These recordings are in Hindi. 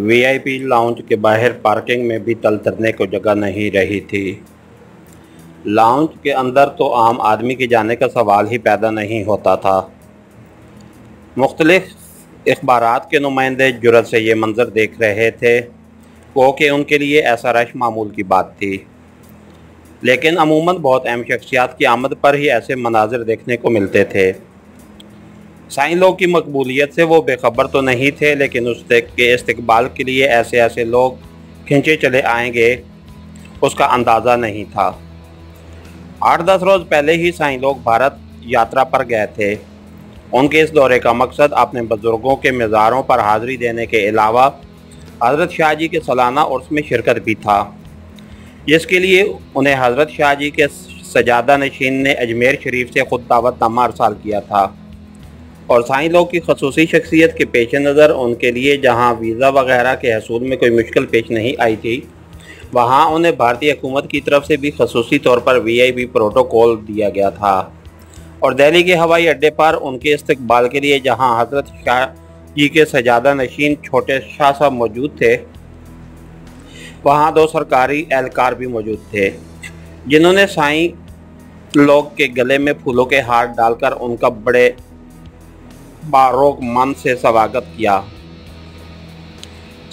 वीआईपी लाउंज के बाहर पार्किंग में भी तल तरने को जगह नहीं रही थी। लाउंज के अंदर तो आम आदमी के जाने का सवाल ही पैदा नहीं होता था। मुख्तलिफ अखबारात के नुमाइंदे जुर्रत से ये मंज़र देख रहे थे वो कि उनके लिए ऐसा रश मामूल की बात थी, लेकिन अमूमन बहुत अहम शख्सियात की आमद पर ही ऐसे मनाजिर देखने को मिलते थे। साईं लोग की मकबूलियत से वो बेखबर तो नहीं थे, लेकिन उसके इस्तकबाल के लिए ऐसे ऐसे लोग खिंचे चले आएंगे उसका अंदाज़ा नहीं था। 8-10 रोज़ पहले ही साईं लोग भारत यात्रा पर गए थे। उनके इस दौरे का मकसद अपने बुज़ुर्गों के मज़ारों पर हाज़िरी देने के अलावा हज़रत शाह जी के सालाना उर्स में शिरकत भी था, जिसके लिए उन्हें हज़रत शाह जी के सजादा नशीन ने अजमेर शरीफ से ख़ुद दावतनामा अरसाल किया था। और साईं लोग की खसूसी शख्सियत के पेश नज़र उनके लिए जहाँ वीज़ा वगैरह के हसूल में कोई मुश्किल पेश नहीं आई थी, वहाँ उन्हें भारतीय हुकूमत की तरफ से भी खसूसी तौर पर वीआईपी प्रोटोकॉल दिया गया था। और दिल्ली के हवाई अड्डे पर उनके इस्तकबाल के लिए जहाँ हज़रत शाह जी के सजादा नशीन छोटे शाह साहब मौजूद थे, वहाँ 2 सरकारी एहलकार भी मौजूद थे, जिन्होंने साईं लोग के गले में फूलों के हार डालकर उनका बड़े बारोक मन से स्वागत किया।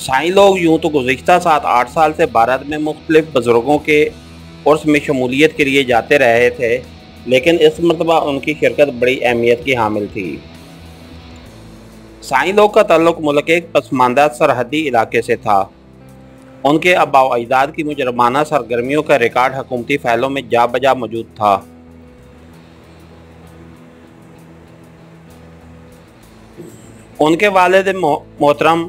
साईं लोग यूँ तो गुज़िश्ता 7-8 साल से भारत में मुख्तलिफ बुज़ुर्गों के उर्स में शमूलियत के लिए जाते रहे थे, लेकिन इस मरतबा उनकी शिरकत बड़ी अहमियत की हामिल थी। साईं लोग का ताल्लुक़ मुल्क के एक पसमानदा सरहदी इलाके से था। उनके आबा व अजदाद की मुजरमाना सरगर्मियों का रिकॉर्ड हुकूमती फ़ाइलों में जा बजा मौजूद था। उनके वालिद मोहतरम,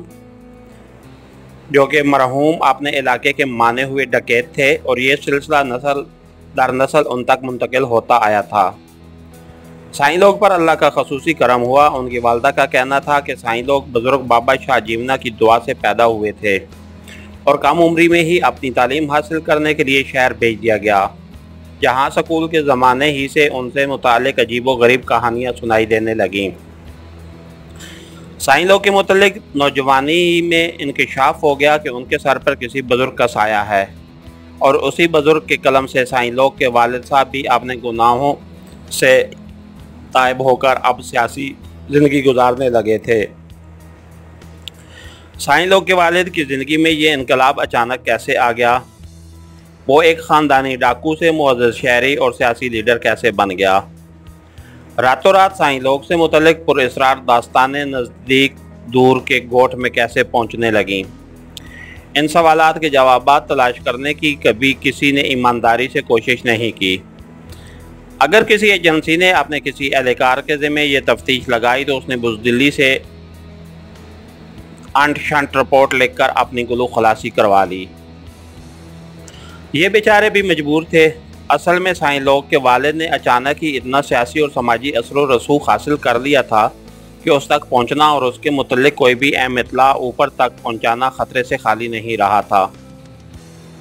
जो कि मरहूम, अपने इलाके के माने हुए डकैत थे और ये सिलसिला नस्ल दर नस्ल उन तक मुंतकिल होता आया था। साईं लोग पर अल्लाह का खसूसी करम हुआ। उनकी वालदा का कहना था कि साईं लोग बुज़ुर्ग बाबा शाह जीवना की दुआ से पैदा हुए थे और कम उम्री में ही अपनी तालीम हासिल करने के लिए शहर भेज दिया गया, जहाँ स्कूल के ज़माने ही से उनसे मुताल्लिक़ अजीब व गरीब कहानियाँ सुनाई देने लगीं। साईं लोग के मुताल्लिक़ नौजवानी में इंकिशाफ हो गया कि उनके सर पर किसी बुज़ुर्ग का साया है, और उसी बुज़ुर्ग के कलम से साईं लोग के वालिद साहब भी अपने गुनाहों से ताइब होकर अब सियासी ज़िंदगी गुजारने लगे थे। साईं लोग के वालिद की ज़िंदगी में ये इनकलाब अचानक कैसे आ गया? वो एक ख़ानदानी डाकू से मुअज़्ज़ज़ शहरी और सियासी लीडर कैसे बन गया? रातों रात साईं लोग से मुतल्लिक़ पुरअसरार दास्तानें नज़दीक दूर के गोठ में कैसे पहुँचने लगीं? इन सवालात के जवाबात तलाश करने की कभी किसी ने ईमानदारी से कोशिश नहीं की। अगर किसी एजेंसी ने अपने किसी एहलकार के ज़िम्मे ये तफ्तीश लगाई तो उसने बुज़दिली से अंट शंट रिपोर्ट लिखकर अपनी गुलू खलासी करवा ली। ये बेचारे भी मजबूर थे। असल में साईं लोग के वालिद ने अचानक ही इतना सियासी और समाजी असर व रसूख हासिल कर लिया था कि उस तक पहुंचना और उसके मुतल्लिक़ कोई भी अहम इत्तला ऊपर तक पहुंचाना ख़तरे से खाली नहीं रहा था।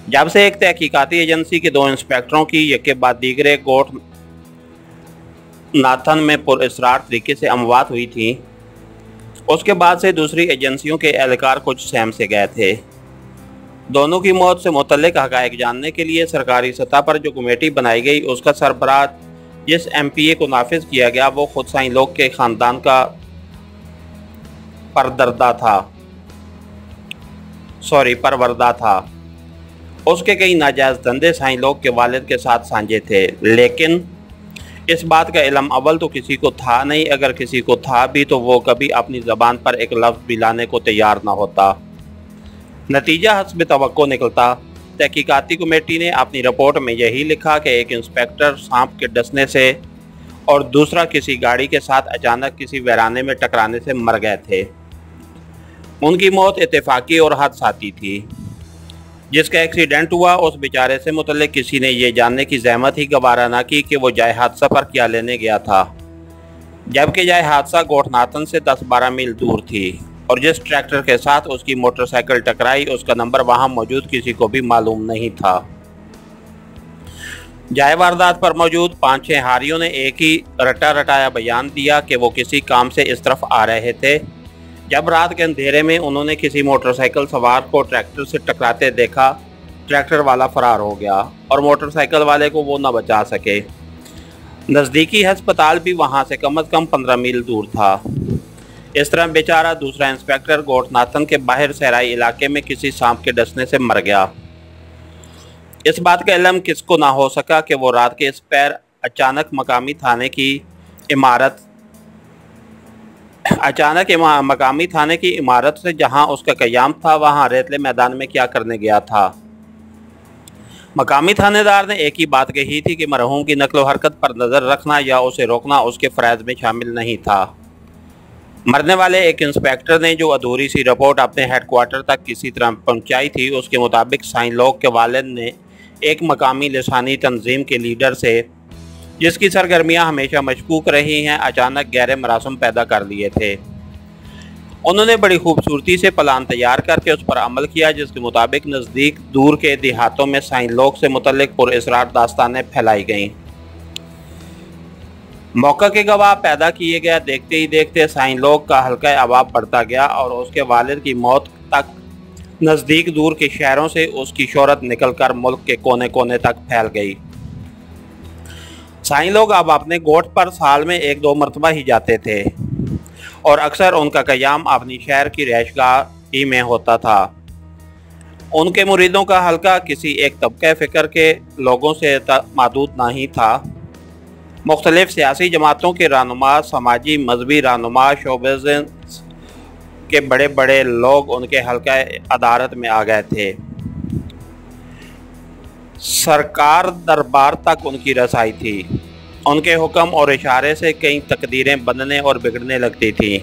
जब से एक तहकीकाती एजेंसी के 2 इंस्पेक्टरों की यके बाद दीगरे गोठ नाथन में पुरअसरार तरीके से अमवात हुई थी, उसके बाद से दूसरी एजेंसियों के एहलकार कुछ सहम से गए थे। दोनों की मौत से मुतल्लिक़ हक़ाइक़ जानने के लिए सरकारी सतह पर जो कमेटी बनाई गई, उसका सरबराह जिस MPA को नाफिज किया गया वो खुद साईं लोग के ख़ानदान का परवरदा था। उसके कई नाजायज़ धंधे साईं लोग के वालिद के साथ साझे थे, लेकिन इस बात का इल्म अव्वल तो किसी को था नहीं। अगर किसी को था भी तो वो कभी अपनी ज़बान पर एक लफ्ज़ भी लाने को तैयार ना होता। नतीजा हस्ब तवक्को निकलता। तहकीकाती कमेटी ने अपनी रिपोर्ट में यही लिखा कि एक इंस्पेक्टर सांप के डसने से और दूसरा किसी गाड़ी के साथ अचानक किसी वीराने में टकराने से मर गए थे। उनकी मौत इत्तेफाकी और हादसाती थी। जिसका एक्सीडेंट हुआ उस बेचारे से मुतल्लिक़ किसी ने ये जानने की ज़हमत ही गवारा ना की कि वो जाए हादसा पर क्या लेने गया था, जबकि जाए हादसा गोठनाथन से 10-12 मील दूर थी और जिस ट्रैक्टर के साथ उसकी मोटरसाइकिल टकराई उसका नंबर वहाँ मौजूद किसी को भी मालूम नहीं था। जाए वारदात पर मौजूद 5-6 हारियों ने एक ही रटा रटाया बयान दिया कि वो किसी काम से इस तरफ आ रहे थे, जब रात के अंधेरे में उन्होंने किसी मोटरसाइकिल सवार को ट्रैक्टर से टकराते देखा, ट्रैक्टर वाला फरार हो गया और मोटरसाइकिल वाले को वो न बचा सके। नज़दीकी अस्पताल भी वहाँ से कम 15 मील दूर था। इस तरह बेचारा दूसरा इंस्पेक्टर गोटनाथन के बाहर सहराई इलाके में किसी सांप के डसने से मर गया। इस बात का इल्म किसको ना हो सका कि वो रात के इस पैर अचानक मकामी थाने की इमारत से जहां उसका क़याम था वहां रेतले मैदान में क्या करने गया था। मकामी थानेदार ने एक ही बात कही थी कि मरहूम की नकलो हरकत पर नज़र रखना या उसे रोकना उसके फ़राइज़ में शामिल नहीं था। मरने वाले एक इंस्पेक्टर ने जो अधूरी सी रिपोर्ट अपने हेडक्वार्टर तक किसी तरह पहुंचाई थी, उसके मुताबिक साईं लोग के वालिद ने एक मकामी लिसानी तंजीम के लीडर से, जिसकी सरगर्मियां हमेशा मशकूक रही हैं, अचानक गैर मरासम पैदा कर लिए थे। उन्होंने बड़ी खूबसूरती से प्लान तैयार करके उस पर अमल किया, जिसके मुताबिक नज़दीक दूर के देहातों में साईं लोग से मुतल्लिक पुरअसरार दास्तानें फैलाई गईं। मौका के गवाह पैदा किए गए। देखते ही देखते साईं लोग का हल्का अवाब बढ़ता गया और उसके वालिद की मौत तक नज़दीक दूर के शहरों से उसकी शोहरत निकलकर मुल्क के कोने कोने तक फैल गई। साईं लोग अब अपने गोठ पर साल में 1-2 मरतबा ही जाते थे और अक्सर उनका क़याम अपनी शहर की रिहाइशगाह ही में होता था। उनके मुरीदों का हल्का किसी एक तबके फ़िक्र के लोगों से महदूद नहीं था। मुख्तलिफ सियासी जमातों के रहनुमा, समाजी मजहबी रहनुमा, शोबे के बड़े बड़े लोग उनके हल्का अदालत में आ गए थे। सरकार दरबार तक उनकी रसाई थी। उनके हुक्म और इशारे से कई तकदीरें बनने और बिगड़ने लगती थीं।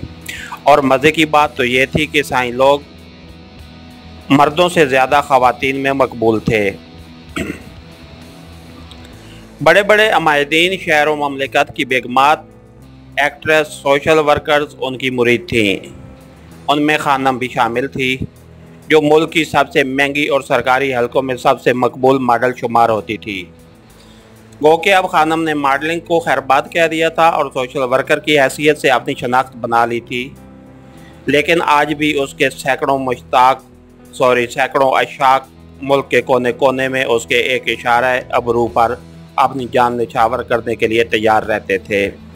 और मज़े की बात तो ये थी कि साईं लोग मर्दों से ज़्यादा ख़वातीन में मकबूल थे। बड़े बड़े अमायदीन, शहर व ममलिकत की बेगमात, एक्ट्रेस, सोशल वर्कर्स उनकी मुरीद थीं। उनमें खानम भी शामिल थी, जो मुल्क की सबसे महंगी और सरकारी हलकों में सबसे मकबूल मॉडल शुमार होती थी। गो कि अब खानम ने मॉडलिंग को खैरबाद कह दिया था और सोशल वर्कर की हैसियत से अपनी शनाख्त बना ली थी। लेकिन आज भी उसके सैकड़ों अशाक मुल्क के कोने कोने में उसके एक इशारा अबरू पर अपनी जान निछावर करने के लिए तैयार रहते थे।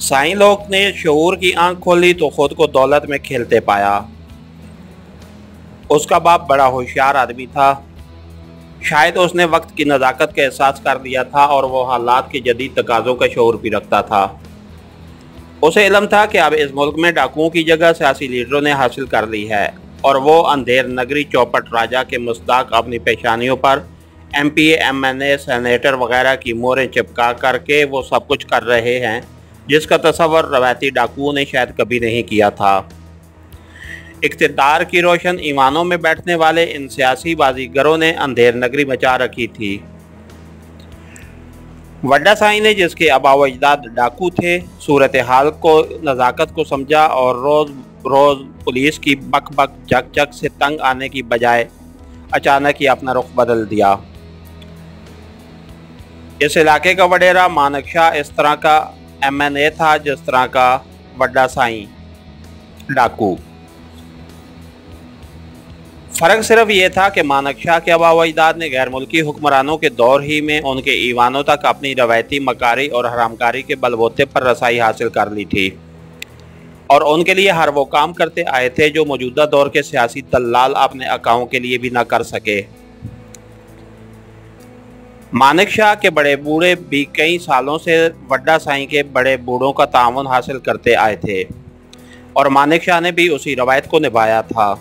साईं लोग ने शऊर की आंख खोली तो खुद को दौलत में खेलते पाया। उसका बाप बड़ा होशियार आदमी था। शायद उसने वक्त की नज़ाकत का एहसास कर लिया था और वो हालात के जदीद तकाज़ों का शऊर भी रखता था। उसे इल्म था कि अब इस मुल्क में डाकुओं की जगह सियासी लीडरों ने हासिल कर ली है और वो अंधेर नगरी चौपट राजा के मुस्ताक अपनी पेशानियों पर MP, MNA, सेनेटर वगैरह की मोहरें चिपका करके वो सब कुछ कर रहे हैं जिसका तसव्वुर रवायती डाकुओं ने शायद कभी नहीं किया था। इक़्तिदार की रोशन ईवानों में बैठने वाले इन सियासी बाजीगरों ने अंधेर नगरी मचा रखी थी। वड्डा साईं ने, जिसके आबा व अजदाद डाकू थे, सूरत हाल को नज़ाकत को समझा और रोज़ पुलिस की बक बक जक जक से तंग आने की बजाय अचानक ही अपना रुख बदल दिया। इस इलाके का वडेरा मानक शाह इस तरह का MNA था जिस तरह का वड्डा साईं डाकू। फ़र्क सिर्फ ये था कि मानक शाह के आबा व अजदाद ने गैर मुल्की हुक्मरानों के दौर ही में उनके ईवानों तक अपनी रवायती मकारी और हरामकारी के बलबूते पर रसाई हासिल कर ली थी और उनके लिए हर वो काम करते आए थे जो मौजूदा दौर के सियासी दल्लाल अपने अकाओं के लिए भी ना कर सके। मानिक शाह के बड़े बूढ़े भी कई सालों से वड्डा साईं के बड़े बूढ़ों का ताउन हासिल करते आए थे और मानिक शाह ने भी उसी रवायत को निभाया था।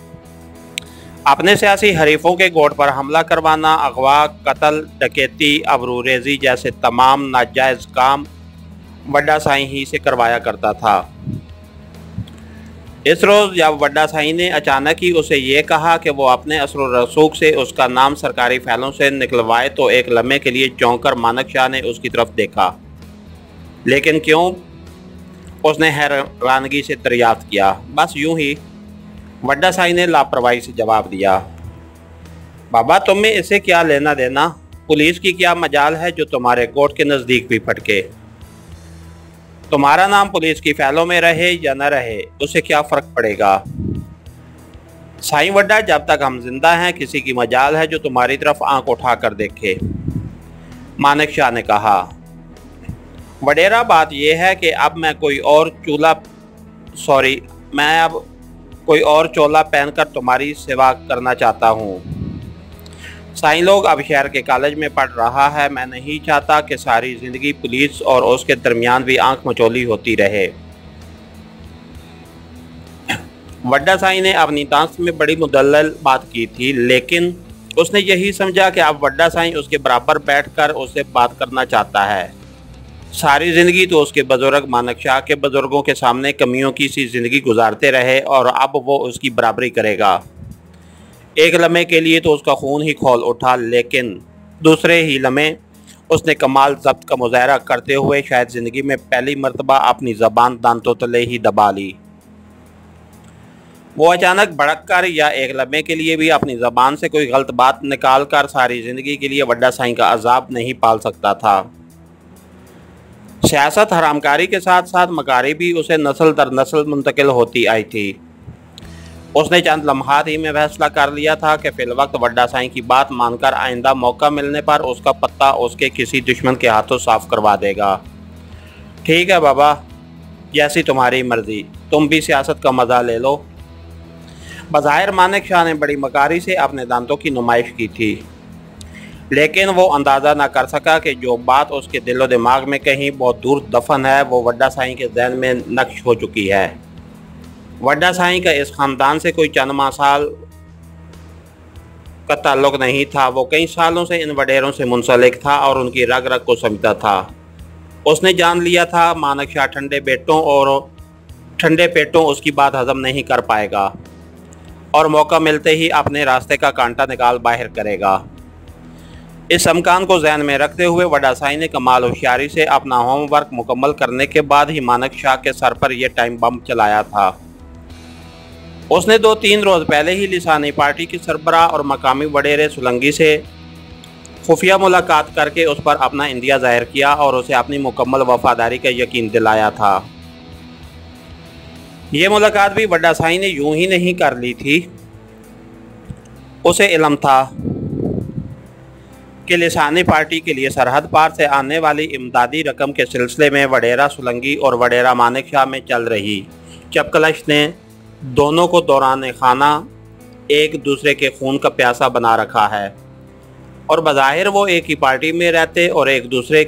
अपने सियासी हरीफों के गोठ पर हमला करवाना, अगवा, कत्ल, डकैती, अबरूरेजी जैसे तमाम नाजायज़ काम वड्डा साईं ही से करवाया करता था। इस रोज़ जब वड्डा साईं ने अचानक ही उसे ये कहा कि वो अपने असर रसूख से उसका नाम सरकारी फैलों से निकलवाए तो एक लम्हे के लिए चौंक कर मानक शाह ने उसकी तरफ देखा। लेकिन क्यों, उसने हैरानगी से दरियाफ्त किया। बस यूं ही, वड्डा साईं ने लापरवाही से जवाब दिया। बाबा, तुम्हें इसे क्या लेना देना? पुलिस की क्या मजाल है जो तुम्हारे गोठ के नज़दीक भी फटके। तुम्हारा नाम पुलिस की फाइलों में रहे या न रहे उससे क्या फ़र्क पड़ेगा। साईं वड्डा, जब तक हम जिंदा हैं किसी की मजाल है जो तुम्हारी तरफ आंख उठा कर देखे। मानेक शाह ने कहा। वडेरा, बात यह है कि अब मैं कोई और चोला पहनकर तुम्हारी सेवा करना चाहता हूँ। साईं लोग, अब शहर के कॉलेज में पढ़ रहा है। मैं नहीं चाहता कि सारी ज़िंदगी पुलिस और उसके दरमियान भी आंख मचोली होती रहे। वड्डा साईं ने अपनी दांत में बड़ी मुदल्लल बात की थी, लेकिन उसने यही समझा कि अब वड्डा साईं उसके बराबर बैठकर उससे बात करना चाहता है। सारी ज़िंदगी तो उसके बुजुर्ग मानेक शाह के बुजुर्गों के सामने कमियों की सी ज़िंदगी गुजारते रहे और अब वो उसकी बराबरी करेगा। एक लम्हे के लिए तो उसका खून ही खौल उठा, लेकिन दूसरे ही लम्हे उसने कमाल ज़ब्त का मुजाहरा करते हुए शायद ज़िंदगी में पहली मर्तबा अपनी ज़बान दांतों तले ही दबा ली। वो अचानक भड़क कर या एक लम्हे के लिए भी अपनी ज़बान से कोई गलत बात निकाल कर सारी ज़िंदगी के लिए वड्डा साईं का अजाब नहीं पाल सकता था। सियासत हरामकारी के साथ साथ मकारी भी उसे नस्ल दर नस्ल मुंतकिल होती आई थी। उसने चंद लम्हात ही में फैसला कर लिया था कि फ़िलवक्त वड्डा साईं की बात मानकर आइंदा मौका मिलने पर उसका पत्ता उसके किसी दुश्मन के हाथों साफ करवा देगा। ठीक है बाबा, जैसी तुम्हारी मर्ज़ी, तुम भी सियासत का मज़ा ले लो। बज़ाहिर मानेक शाह ने बड़ी मकारी से अपने दांतों की नुमाइश की थी, लेकिन वो अंदाज़ा न कर सका कि जो बात उसके दिलो दिमाग में कहीं बहुत दूर दफन है वो वड्डा साईं के जहन में नक्श हो चुकी है। वड्डा साईं का इस ख़ानदान से कोई चंद माह साल का ताल्लुक़ नहीं था। वो कई सालों से इन वडेरों से मुंसलिक था और उनकी रग रग को समझता था। उसने जान लिया था मानेक शाह ठंडे पेटों उसकी बात हज़म नहीं कर पाएगा और मौका मिलते ही अपने रास्ते का कांटा निकाल बाहर करेगा। इस इम्कान को जहन में रखते हुए वड्डा साईं ने कमाल होशियारी से अपना होमवर्क मुकम्मल करने के बाद ही मानेक शाह के सर पर यह टाइम बम चलाया था। उसने 2-3 रोज़ पहले ही लिसानी पार्टी के सरबराह और मकामी वडेरे सोलंकी से खुफिया मुलाकात करके उस पर अपना इंदिया जाहिर किया और उसे अपनी मुकम्मल वफादारी का यकीन दिलाया था। ये मुलाकात भी वड्डा साईं ने यूं ही नहीं कर ली थी। उसे इल्म था कि लिसानी पार्टी के लिए सरहद पार से आने वाली इमदादी रकम के सिलसिले में वडेरा सोलंकी और वडेरा मानेक शाह में चल रही चपकलश ने दोनों को दौरान खाना एक दूसरे के खून का प्यासा बना रखा है और बज़ाहिर वो एक ही पार्टी में रहते और एक दूसरे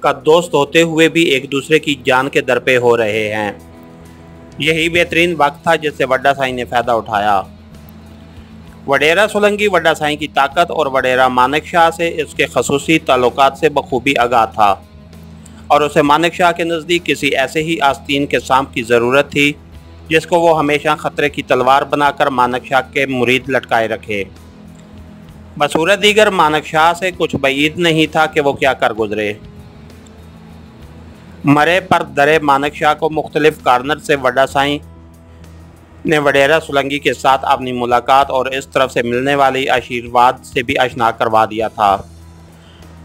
का दोस्त होते हुए भी एक दूसरे की जान के दर पे हो रहे हैं। यही बेहतरीन वक्त था जिससे वड्डा साईं ने फ़ायदा उठाया। वडेरा सोलंकी वड्डा साईं की ताकत और वडेरा मानेक शाह से इसके खसूसी ताल्लुकात से बखूबी आगाह था और उसे मानेक शाह के नज़दीक किसी ऐसे ही आस्तीन के सांप की ज़रूरत थी जिसको वो हमेशा ख़तरे की तलवार बनाकर मानेक शाह के मुरीद लटकाए रखे। बसूरत दीगर मानेक शाह से कुछ बईद नहीं था कि वो क्या कर गुजरे। मरे पर दरे मानेक शाह को मुख्तलिफ कार्नर से वड्डा साईं ने वडेरा सोलंकी के साथ अपनी मुलाकात और इस तरफ से मिलने वाली आशीर्वाद से भी आशना करवा दिया था,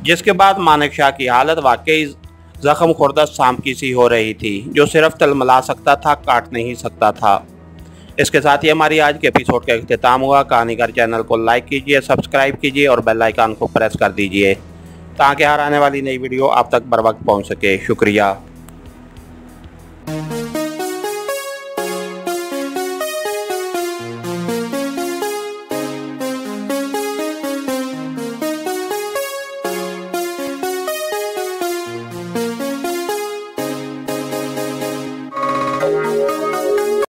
जिसके बाद मानेक शाह की हालत वाकई ज़ख्म खुर्दा सांप की सी हो रही थी जो सिर्फ तलमला सकता था, काट नहीं सकता था। इसके साथ ही हमारी आज के एपिसोड का इख्तिताम हुआ। कहानीगर चैनल को लाइक कीजिए, सब्सक्राइब कीजिए और बेल आइकन को प्रेस कर दीजिए ताकि हर आने वाली नई वीडियो आप तक बर वक्त पहुँच सके। शुक्रिया।